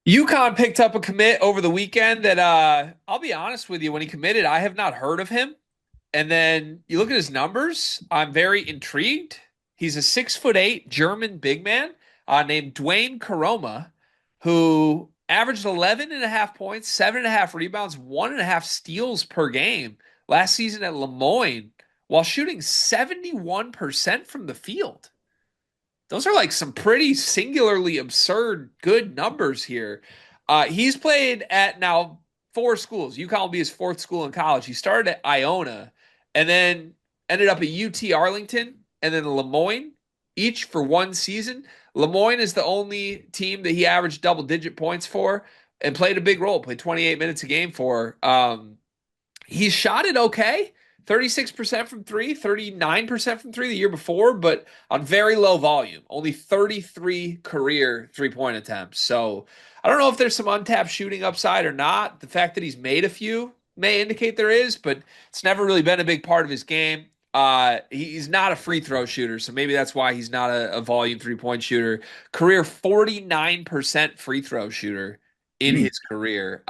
UConn picked up a commit over the weekend that I'll be honest with you, when he committed, I have not heard of him. And then you look at his numbers, I'm very intrigued. He's a 6'8" German big man named Dwayne Koroma, who averaged 11 and a half points, 7.5 rebounds, 1.5 steals per game last season at Lemoyne while shooting 71% from the field. Those are like some pretty singularly absurd good numbers here. He's played at now four schools. UConn will be his fourth school in college. He started at Iona and then ended up at UT Arlington and then Lemoyne, each for one season. Lemoyne is the only team that he averaged double digit points for and played a big role, played 28 minutes a game for. He shot it okay. 36% from three, 39% from three the year before, but on very low volume. Only 33 career three-point attempts. So I don't know if there's some untapped shooting upside or not. The fact that he's made a few may indicate there is, but it's never really been a big part of his game. He's not a free throw shooter, so maybe that's why he's not a volume three-point shooter. Career 49% free throw shooter in his career.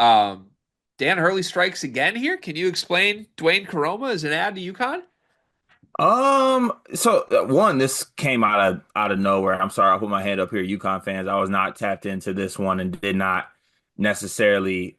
Dan Hurley strikes again here. Can you explain Dwayne Koroma as an ad to UConn? One, this came out of nowhere. I'm sorry, I'll put my hand up here, Yukon fans. I was not tapped into this one and did not necessarily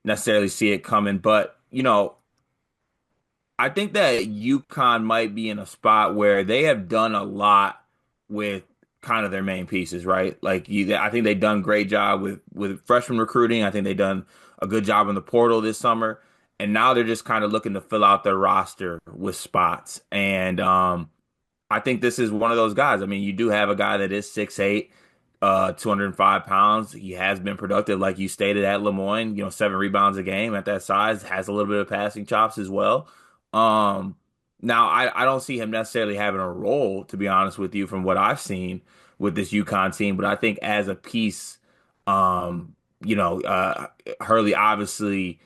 necessarily see it coming. But I think that UConn might be in a spot where they have done a lot with kind of their main pieces, right? I think they've done a great job with freshman recruiting. I think they've done a good job in the portal this summer, and now they're just kind of looking to fill out their roster with spots. And I think this is one of those guys. I mean, you do have a guy that is 6'8", 205 pounds. He has been productive, like you stated, at Lemoyne. 7 rebounds a game at that size. Has a little bit of passing chops as well. Um, Now I don't see him necessarily having a role, to be honest with you, from what I've seen with this UConn team. But I think as a piece, um, Hurley obviously,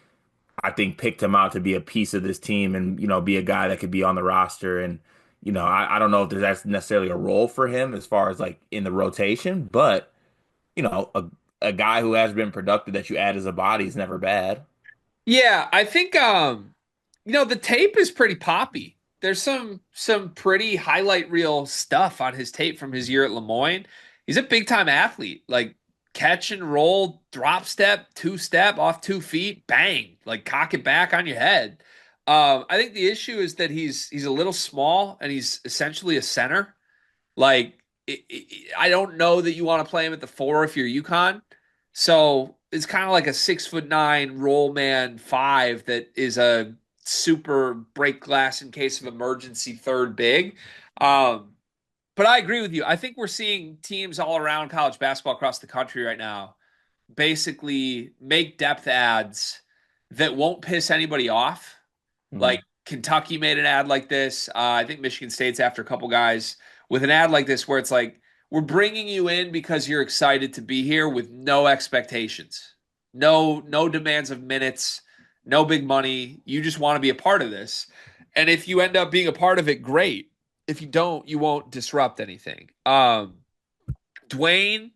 I think, picked him out to be a piece of this team and be a guy that could be on the roster. And I don't know if that's necessarily a role for him as far as like in the rotation, but you know, a a guy who has been productive that you add as a body is never bad. Yeah, I think the tape is pretty poppy. There's some pretty highlight reel stuff on his tape from his year at Lemoyne. He's a big time athlete. Like catch and roll, drop step, two step off 2 feet, bang, like cock it back on your head. I think the issue is that he's a little small and he's essentially a center. Like, I don't know that you want to play him at the four if you're UConn. So it's kind of like a 6'9" roll man five that is a super break glass in case of emergency third big. Um, but I agree with you. I think we're seeing teams all around college basketball across the country right now basically make depth ads that won't piss anybody off. Mhm. Like Kentucky made an ad like this. I think Michigan State's after a couple guys with an ad like this where it's like, we're bringing you in because you're excited to be here with no expectations, no demands of minutes, no big money. You just want to be a part of this. And if you end up being a part of it, great. If you don't, you won't disrupt anything. Dwayne,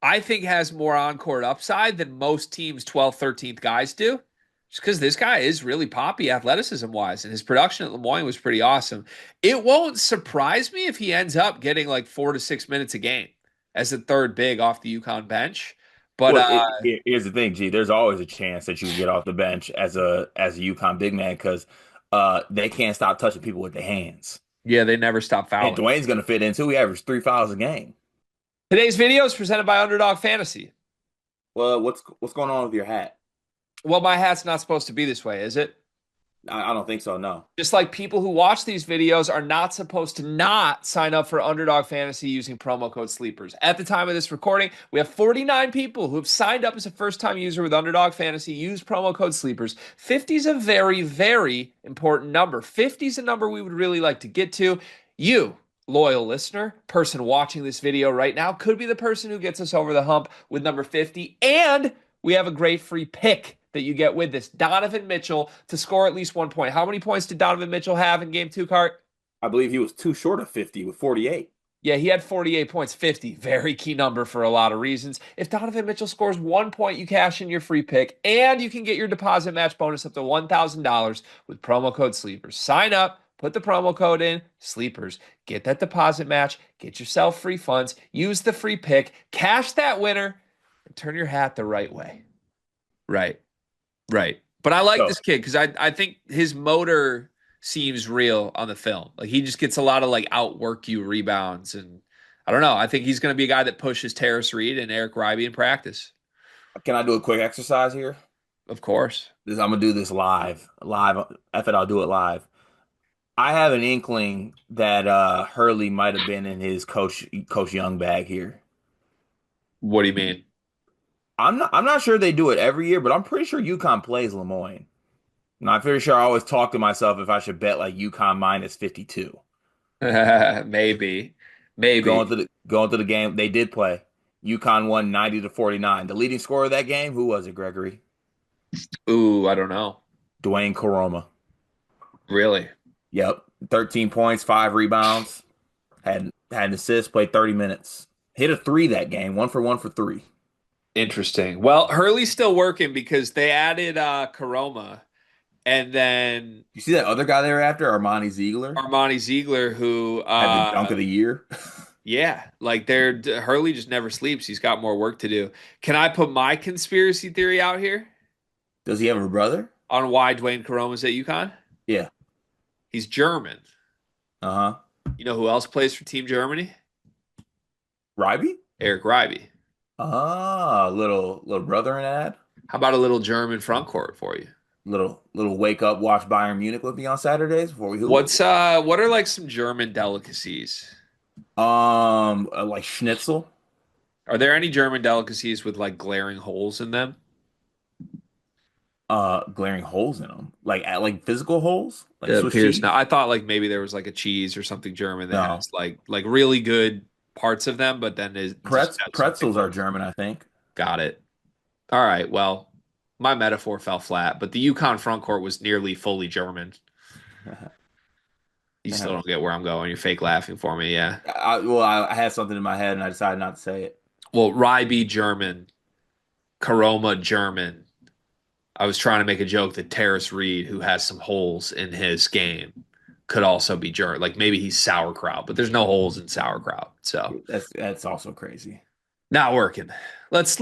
I think, has more on-court upside than most teams' 12th, 13th guys do. Just because this guy is really poppy athleticism wise, and his production at Lemoyne was pretty awesome. It won't surprise me if he ends up getting like 4 to 6 minutes a game as the third big off the UConn bench. But Here's the thing, G. There's always a chance that you can get off the bench as a UConn big man because they can't stop touching people with their hands. yeah, they never stop And fouling. Dwayne's gonna fit in too. He averaged 3 fouls a game. Today's video is presented by Underdog Fantasy. Well, what's going on with your hat? Well, my hat's not supposed to be this way, is it? I don't think so. No. Just like people who watch these videos are not supposed to not sign up for Underdog Fantasy using promo code SLEEPERS. At the time of this recording, we have 49 people who have signed up as a first-time user with Underdog Fantasy. Use promo code SLEEPERS. 50 is a very, very important number. 50 is a number we would really like to get to. You, loyal listener, person watching this video right now, could be the person who gets us over the hump with number 50. And we have a great free pick that you get with this. Donovan Mitchell to score at least 1 point. How many points did Donovan Mitchell have in game two, Cart? I believe he was too short of 50 with 48. Yeah, he had 48 points, 50. Very key number for a lot of reasons. If Donovan Mitchell scores 1 point, you cash in your free pick, and you can get your deposit match bonus up to $1,000 with promo code Sleepers. Sign up, put the promo code in, Sleepers. Get that deposit match, get yourself free funds, use the free pick, cash that winner, and turn your hat the right way. Right. Right. But I like So this kid because I think his motor seems real on the film. Like he just gets a lot of like outwork you rebounds. And I don't know. I think he's going to be a guy that pushes Terrace Reed and Eric Ribey in practice. can I do a quick exercise here? Of course. I'm gonna do this live. Live. F it, I'll do it live. I have an inkling that Hurley might have been in his Coach Young bag here. What do you mean? I'm not sure they do it every year, but I'm pretty sure UConn plays Lemoyne. And I'm pretty sure I always talk to myself if I should bet like UConn minus 52. Maybe. Maybe. Going to the game, they did play. UConn won 90 to 49. The leading scorer of that game, who was it, Gregory? Ooh, I don't know. Dwayne Koroma. Really? Yep. 13 points, 5 rebounds, had an assist, played 30 minutes. Hit a three that game, 1 for 1 for 3. Interesting. Well, Hurley's still working because they added Koroma and then You see that other guy they were after, Armani Ziegler? Armani Ziegler, who Had the dunk of the year. yeah, like they're Hurley just never sleeps. He's got more work to do. Can I put my conspiracy theory out here Does he have a brother? on why Dwayne Koroma's at UConn? Yeah. He's German. Uh-huh. You know who else plays for Team Germany? Ryby? Eric Ribey. Ah, little brother in ad. How about a little German front court for you? Little wake up, watch Bayern Munich with me on Saturdays before we hoop. What are like some German delicacies? Like schnitzel. Are there any German delicacies with like glaring holes in them? Glaring holes in them, like physical holes, like It Swiss appears now. cheese. I thought like maybe there was like a cheese or something German that No, has like really good parts of them, but then it just has some big Pretzels are holes. German, I think. Got it. All right. Well, my metaphor fell flat, but the Yukon front court was nearly fully German. You still don't get where I'm going. You're fake laughing for me. Yeah. I had something in my head and I decided not to say it. Well, Ryby German, Karoma German. I was trying to make a joke that Terrace Reed, who has some holes in his game, could also be German. Like maybe he's sauerkraut, but there's no holes in sauerkraut. So That's also crazy. not working. Okay. Let's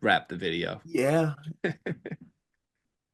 wrap the video. Yeah.